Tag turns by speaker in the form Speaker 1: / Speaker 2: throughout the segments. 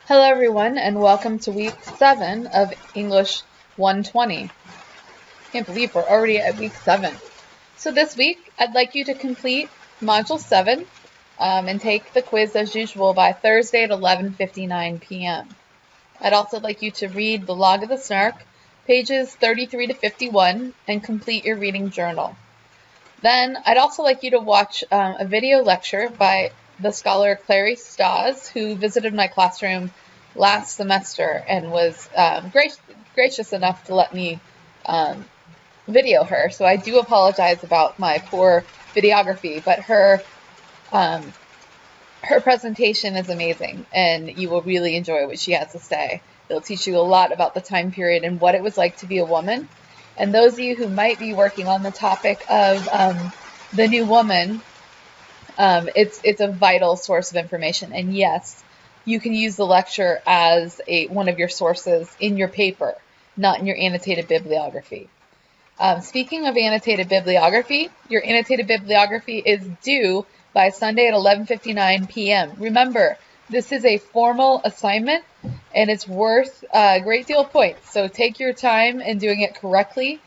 Speaker 1: Hello everyone and welcome to week 7 of English 120. Can't believe we're already at week 7. So this week I'd like you to complete module 7 and take the quiz as usual by Thursday at 11:59 p.m. I'd also like you to read the Log of the Snark, pages 33 to 51, and complete your reading journal. Then I'd also like you to watch a video lecture by the scholar Clarice Stas, who visited my classroom last semester and was gracious enough to let me video her. So I do apologize about my poor videography, but her presentation is amazing, and you will really enjoy what she has to say. It'll teach you a lot about the time period and what it was like to be a woman. And those of you who might be working on the topic of the new woman, it's a vital source of information. And yes, you can use the lecture as one of your sources in your paper, not in your annotated bibliography. Speaking of annotated bibliography, your annotated bibliography is due by Sunday at 11:59 p.m. Remember, this is a formal assignment, and it's worth a great deal of points. So take your time in doing it correctly.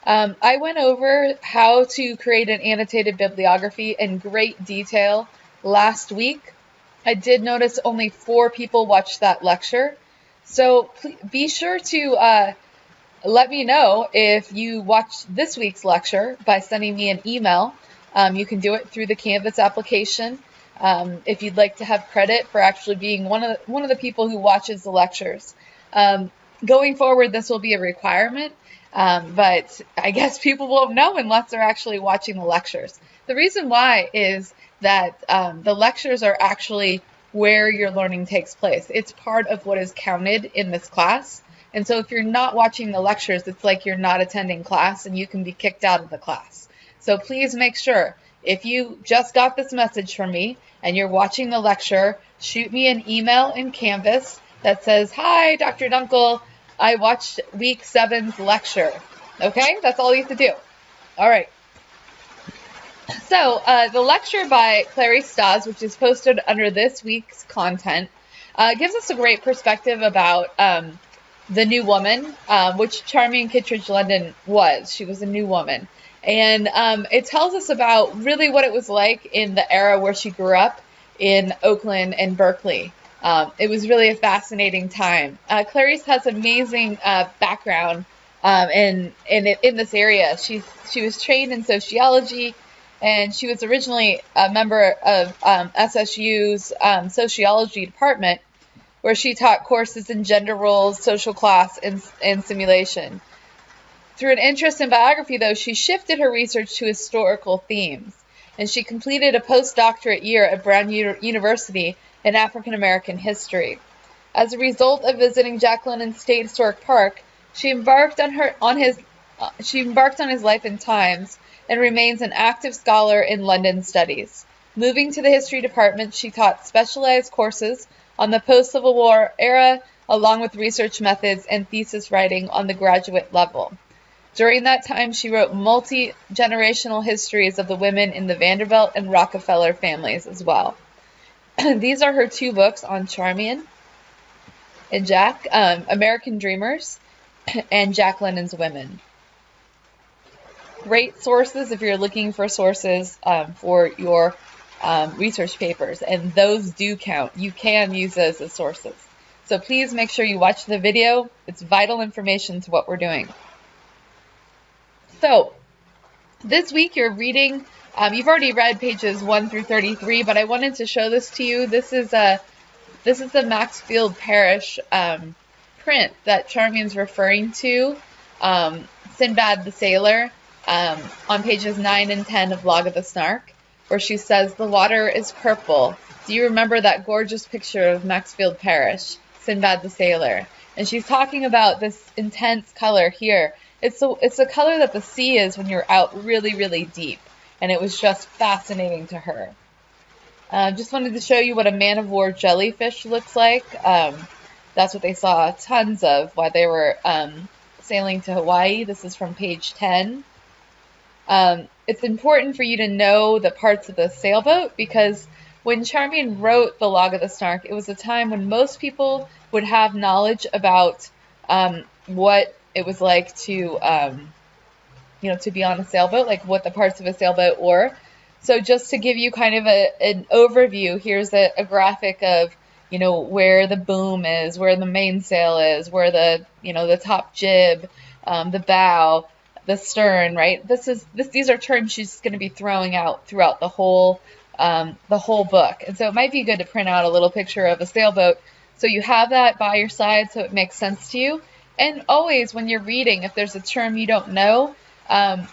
Speaker 1: I went over how to create an annotated bibliography in great detail last week. I did notice only 4 people watched that lecture. So be sure to let me know if you watched this week's lecture by sending me an email. You can do it through the Canvas application. If you'd like to have credit for actually being one of the people who watches the lectures. Going forward, this will be a requirement, but I guess people won't know unless they're actually watching the lectures. The reason why is that the lectures are actually where your learning takes place. It's part of what is counted in this class. And so if you're not watching the lectures, it's like you're not attending class and you can be kicked out of the class. So please make sure, if you just got this message from me and you're watching the lecture, shoot me an email in Canvas that says, "Hi, Dr. Dunkel, I watched week 7's lecture." Okay, that's all you have to do. All right. So the lecture by Clarice Stas, which is posted under this week's content, gives us a great perspective about the new woman, which Charmian Kittredge London was. She was a new woman. And it tells us about really what it was like in the era where she grew up in Oakland and Berkeley. It was really a fascinating time. Clarice has amazing background in this area. She was trained in sociology, and she was originally a member of SSU's sociology department, where she taught courses in gender roles, social class, and simulation. Through an interest in biography, though, she shifted her research to historical themes, and she completed a postdoctorate year at Brown University in African American history. As a result of visiting Jack London State Historic Park, she embarked on his life and times, and remains an active scholar in London studies. Moving to the history department, she taught specialized courses on the post-Civil War era, along with research methods and thesis writing on the graduate level. During that time, she wrote multi-generational histories of the women in the Vanderbilt and Rockefeller families as well. These are her 2 books on Charmian and Jack, American Dreamers and Jack London's Women. Great sources if you're looking for sources for your research papers, and those do count. You can use those as sources. So please make sure you watch the video. It's vital information to what we're doing. So this week you're reading, you've already read pages 1 through 33, but I wanted to show this to you. This is the Maxfield Parrish print that Charmian's referring to, Sinbad the Sailor, on pages 9 and 10 of Log of the Snark, where she says, "The water is purple. Do you remember that gorgeous picture of Maxfield Parrish, Sinbad the Sailor?" And she's talking about this intense color here. It's the color that the sea is when you're out really, really deep. And it was just fascinating to her. Just wanted to show you what a man-of-war jellyfish looks like. That's what they saw tons of while they were sailing to Hawaii. This is from page 10. It's important for you to know the parts of the sailboat, because when Charmian wrote the Log of the Snark, it was a time when most people would have knowledge about what it was like to, to be on a sailboat, like what the parts of a sailboat were. So just to give you kind of an overview, here's a graphic of, where the boom is, where the mainsail is, where the top jib, the bow, the stern, right? These are terms she's going to be throwing out throughout the whole book. And so it might be good to print out a little picture of a sailboat so you have that by your side so it makes sense to you. And always when you're reading, if there's a term you don't know,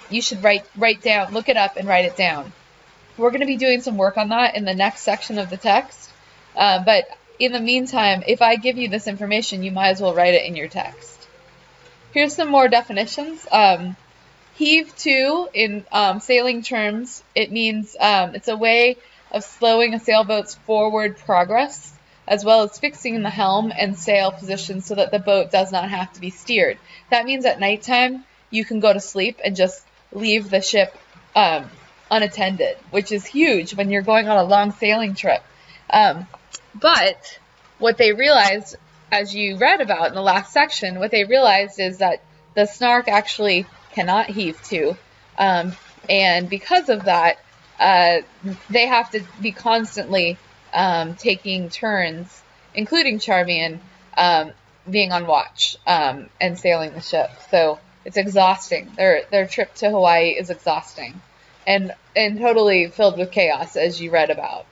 Speaker 1: you should write down, look it up and write it down. We're going to be doing some work on that in the next section of the text. But in the meantime, if I give you this information, you might as well write it in your text. Here's some more definitions. Heave to, in sailing terms, it means it's a way of slowing a sailboat's forward progress, as well as fixing the helm and sail position so that the boat does not have to be steered. That means at nighttime, you can go to sleep and just leave the ship unattended, which is huge when you're going on a long sailing trip. But what they realized, as you read about in the last section, what they realized is that the Snark actually cannot heave to. And because of that, they have to be constantly taking turns, including Charmian, being on watch and sailing the ship. So it's exhausting. Their trip to Hawaii is exhausting and totally filled with chaos, as you read about.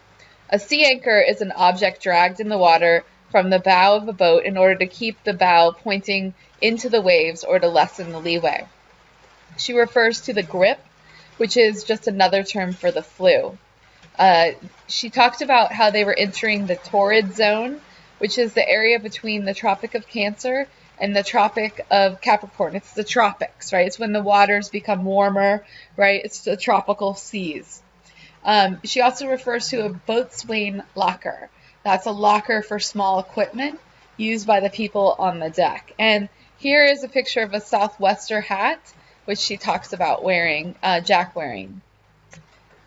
Speaker 1: A sea anchor is an object dragged in the water from the bow of a boat in order to keep the bow pointing into the waves or to lessen the leeway. She refers to the grip, which is just another term for the flu. She talked about how they were entering the torrid zone, which is the area between the Tropic of Cancer and the Tropic of Capricorn. It's the tropics, right? It's when the waters become warmer, right? It's the tropical seas. She also refers to a boatswain locker. That's a locker for small equipment used by the people on the deck. And here is a picture of a southwester hat, which she talks about wearing, Jack wearing.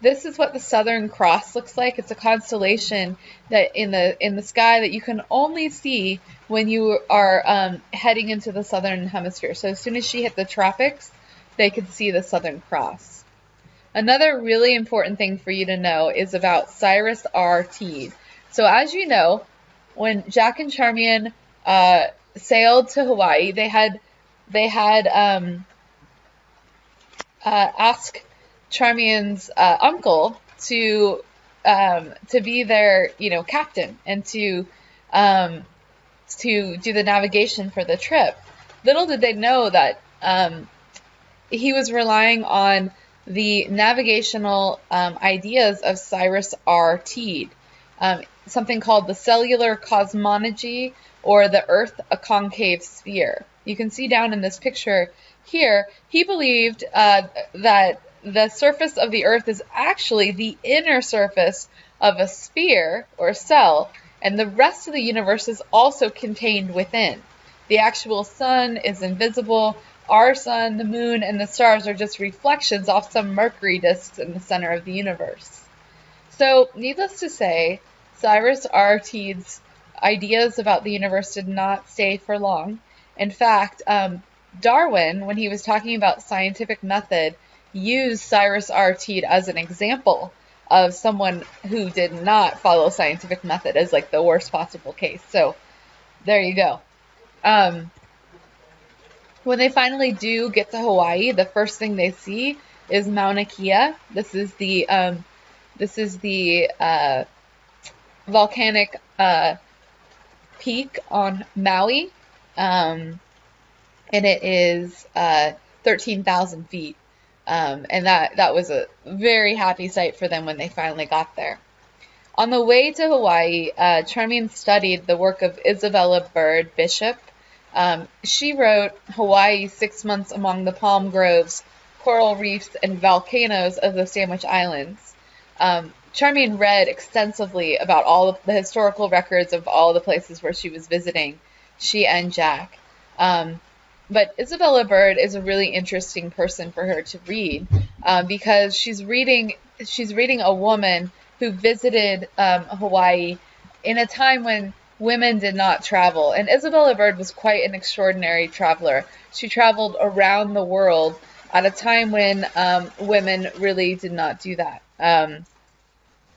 Speaker 1: This is what the Southern Cross looks like. It's a constellation that in the sky that you can only see when you are heading into the southern hemisphere. So as soon as she hit the tropics, they could see the Southern Cross. Another really important thing for you to know is about Cyrus R. Teed. So as you know, when Jack and Charmian sailed to Hawaii, they had asked Charmian's uncle to be their captain and to do the navigation for the trip. Little did they know that he was relying on the navigational ideas of Cyrus R. Teed, something called the cellular cosmology, or the Earth a concave sphere. You can see down in this picture here, he believed that the surface of the Earth is actually the inner surface of a sphere or cell, and the rest of the universe is also contained within. The actual sun is invisible. Our sun, the moon, and the stars are just reflections off some Mercury disks in the center of the universe. So, needless to say, Cyrus R. Teed's ideas about the universe did not stay for long. In fact, Darwin, when he was talking about scientific method, used Cyrus R. Teed as an example of someone who did not follow scientific method as like the worst possible case. So, there you go. When they finally do get to Hawaii, the first thing they see is Mauna Kea. This is the volcanic peak on Maui, and it is 13,000 feet. And that was a very happy sight for them when they finally got there. On the way to Hawaii, Charmian studied the work of Isabella Bird Bishop. She wrote Hawaii 6 Months Among the Palm Groves, Coral Reefs, and Volcanoes of the Sandwich Islands. Charmian read extensively about all of the historical records of all the places where she was visiting, she and Jack. But Isabella Bird is a really interesting person for her to read because she's reading a woman who visited Hawaii in a time when women did not travel. And Isabella Bird was quite an extraordinary traveler. She traveled around the world at a time when women really did not do that.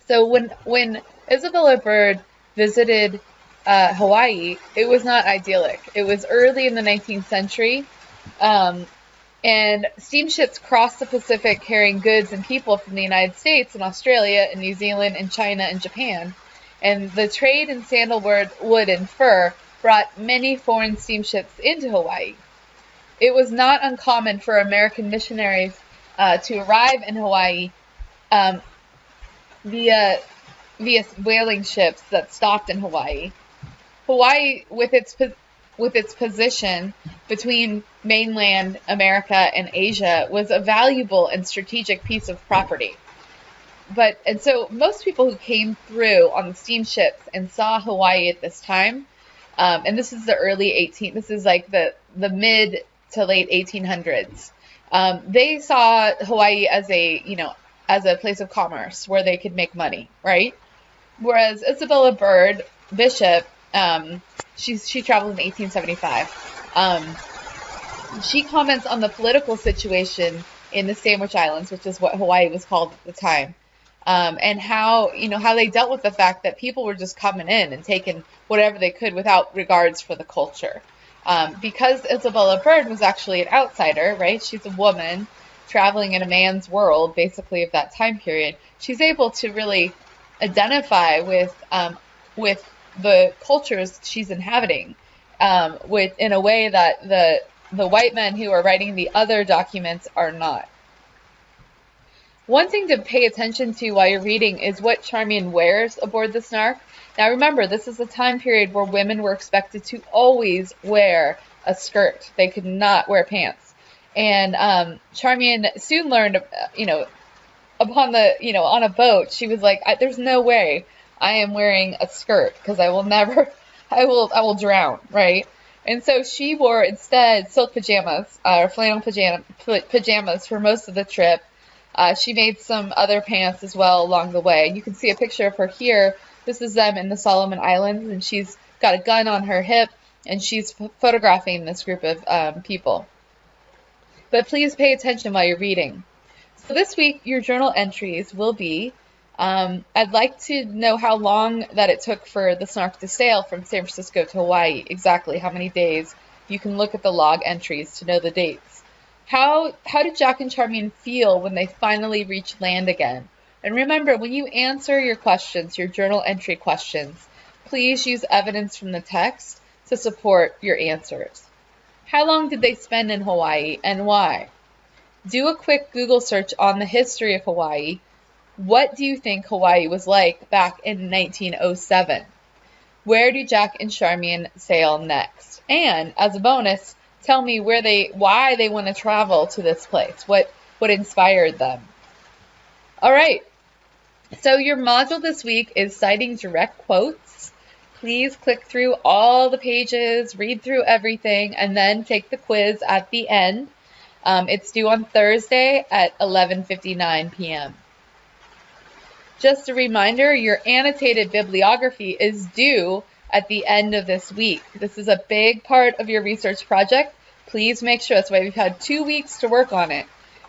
Speaker 1: So when Isabella Bird visited Hawaii, it was not idyllic. It was early in the 19th century, and steamships crossed the Pacific carrying goods and people from the United States and Australia and New Zealand and China and Japan. And the trade in sandalwood, wood, and fur brought many foreign steamships into Hawaii. It was not uncommon for American missionaries to arrive in Hawaii via whaling ships that stopped in Hawaii. Hawaii, with its position between mainland America and Asia, was a valuable and strategic piece of property. And so most people who came through on the steamships and saw Hawaii at this time, and this is this is like the mid to late 1800s, they saw Hawaii as a place of commerce where they could make money, right? Whereas Isabella Bird, Bishop, she traveled in 1875. She comments on the political situation in the Sandwich Islands, which is what Hawaii was called at the time, and how they dealt with the fact that people were just coming in and taking whatever they could without regards for the culture. Because Isabella Bird was actually an outsider, right? She's a woman traveling in a man's world, basically, of that time period. She's able to really identify with the cultures she's inhabiting, in a way that the white men who are writing the other documents are not. One thing to pay attention to while you're reading is what Charmian wears aboard the Snark. Now remember, this is a time period where women were expected to always wear a skirt. They could not wear pants. And Charmian soon learned, upon on a boat, she was like, there's no way I am wearing a skirt, because I will drown, right? And so she wore instead silk pajamas, or flannel pajamas for most of the trip. She made some other pants as well along the way. You can see a picture of her here. This is them in the Solomon Islands, and she's got a gun on her hip, and she's photographing this group of people. But please pay attention while you're reading. So this week, your journal entries will be, I'd like to know how long that it took for the Snark to sail from San Francisco to Hawaii, exactly how many days. You can look at the log entries to know the dates. How did Jack and Charmian feel when they finally reached land again? And remember, when you answer your questions, your journal entry questions, please use evidence from the text to support your answers. How long did they spend in Hawaii and why? Do a quick Google search on the history of Hawaii. What do you think Hawaii was like back in 1907? Where do Jack and Charmian sail next? And as a bonus, tell me why they want to travel to this place. What inspired them? All right. So your module this week is citing direct quotes. Please click through all the pages, read through everything, and then take the quiz at the end. It's due on Thursday at 11:59 p.m. Just a reminder, your annotated bibliography is due at the end of this week. This is a big part of your research project. Please make sure. That's why we've had 2 weeks to work on it.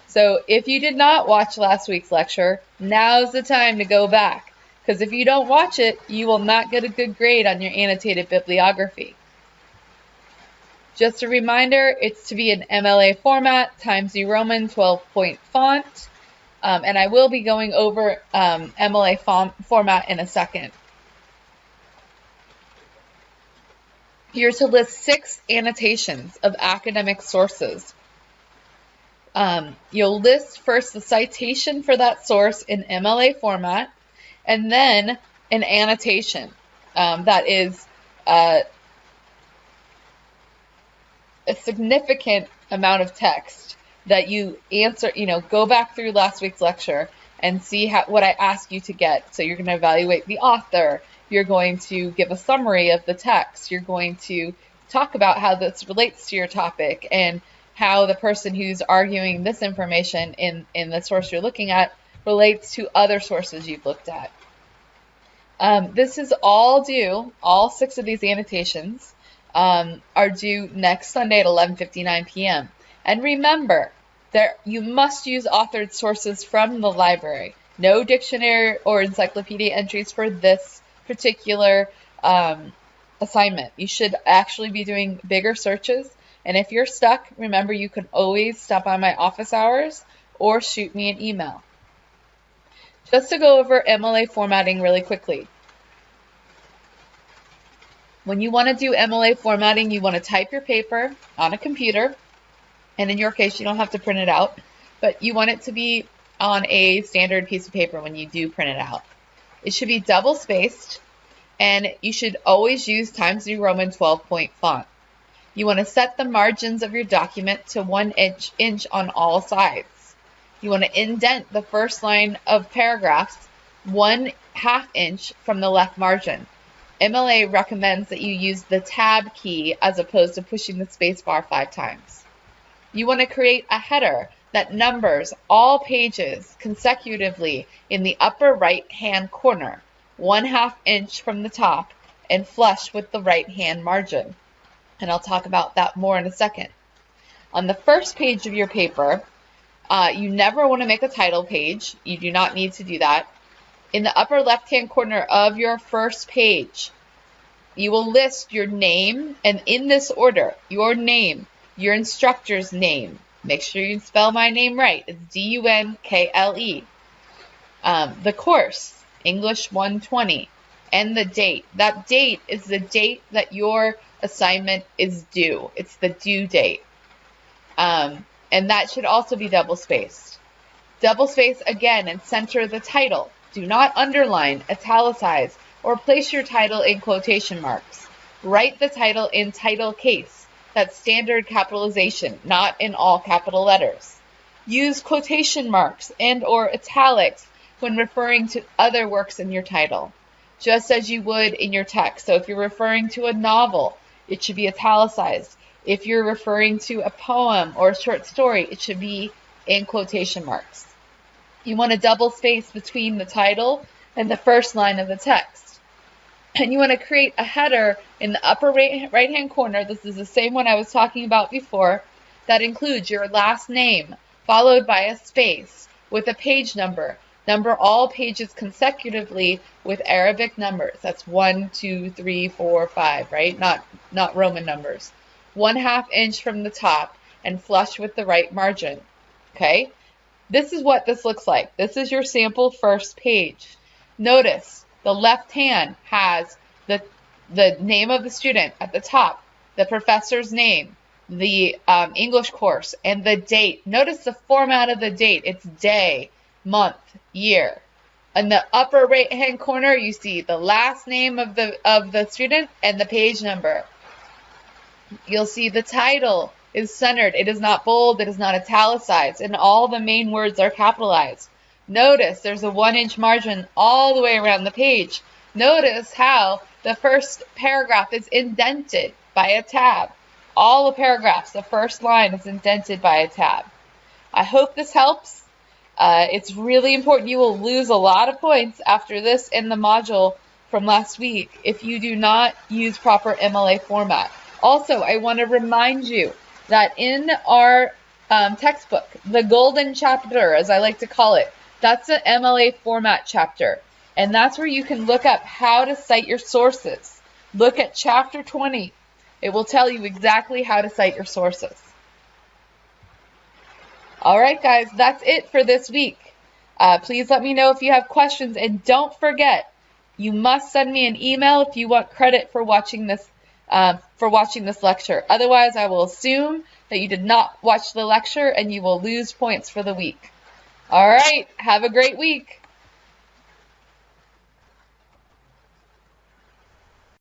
Speaker 1: So if you did not watch last week's lecture, now's the time to go back. Because if you don't watch it, you will not get a good grade on your annotated bibliography. Just a reminder, it's to be in MLA format, Times New Roman, 12-point font. And I will be going over MLA format in a second. You're to list 6 annotations of academic sources. You'll list first the citation for that source in MLA format, and then an annotation that is a significant amount of text that you answer, go back through last week's lecture and see what I asked you to get. So you're going to evaluate the author. You're going to give a summary of the text. You're going to talk about how this relates to your topic and how the person who's arguing this information in the source you're looking at relates to other sources you've looked at. This is all due, all 6 of these annotations are due next Sunday at 11:59 p.m. And remember, you must use authored sources from the library. No dictionary or encyclopedia entries for this particular assignment. You should actually be doing bigger searches. And if you're stuck, remember you can always stop by my office hours or shoot me an email. Just to go over MLA formatting really quickly. When you want to do MLA formatting, you want to type your paper on a computer. And in your case, you don't have to print it out, but you want it to be on a standard piece of paper when you do print it out. It should be double spaced, and you should always use Times New Roman 12-point font. You want to set the margins of your document to 1 inch on all sides. You want to indent the first line of paragraphs 1/2 inch from the left margin. MLA recommends that you use the tab key as opposed to pushing the space bar 5 times. You want to create a header that numbers all pages consecutively in the upper right-hand corner, 1/2 inch from the top, and flush with the right-hand margin. And I'll talk about that more in a second. On the first page of your paper, you never want to make a title page. You do not need to do that. In the upper left-hand corner of your first page, you will list your name, and in this order, your name, your instructor's name. Make sure you spell my name right. It's D-U-N-K-L-E. The course, English 120, and the date. That date is the date that your assignment is due. It's the due date. And that should also be double spaced. Double space again and center the title. Do not underline, italicize, or place your title in quotation marks. Write the title in title case. That's standard capitalization, not in all capital letters. Use quotation marks and or italics when referring to other works in your title, just as you would in your text. So if you're referring to a novel, it should be italicized. If you're referring to a poem or a short story, it should be in quotation marks. You want to double space between the title and the first line of the text. And you want to create a header in the upper right-hand corner. This is the same one I was talking about before. That includes your last name, followed by a space with a page number. Number all pages consecutively with Arabic numbers. That's 1, 2, 3, 4, 5, right? Not Roman numbers. 1/2 inch from the top and flush with the right margin. Okay? This is what this looks like. This is your sample first page. Notice the left hand has the name of the student at the top, the professor's name, the English course, and the date. Notice the format of the date. It's day, month, year. In the upper right-hand corner, you see the last name of the student and the page number. You'll see the title is centered. It is not bold. It is not italicized. And all the main words are capitalized. Notice there's a 1 inch margin all the way around the page. Notice how the first paragraph is indented by a tab. All the paragraphs, the first line is indented by a tab. I hope this helps. It's really important. You will lose a lot of points after this in the module from last week if you do not use proper MLA format. Also, I want to remind you that in our textbook, the golden chapter, as I like to call it, that's the MLA format chapter. And that's where you can look up how to cite your sources. Look at chapter 20. It will tell you exactly how to cite your sources. All right, guys, that's it for this week. Please let me know if you have questions. And don't forget, you must send me an email if you want credit for watching this lecture. Otherwise, I will assume that you did not watch the lecture and you will lose points for the week. All right, have a great week.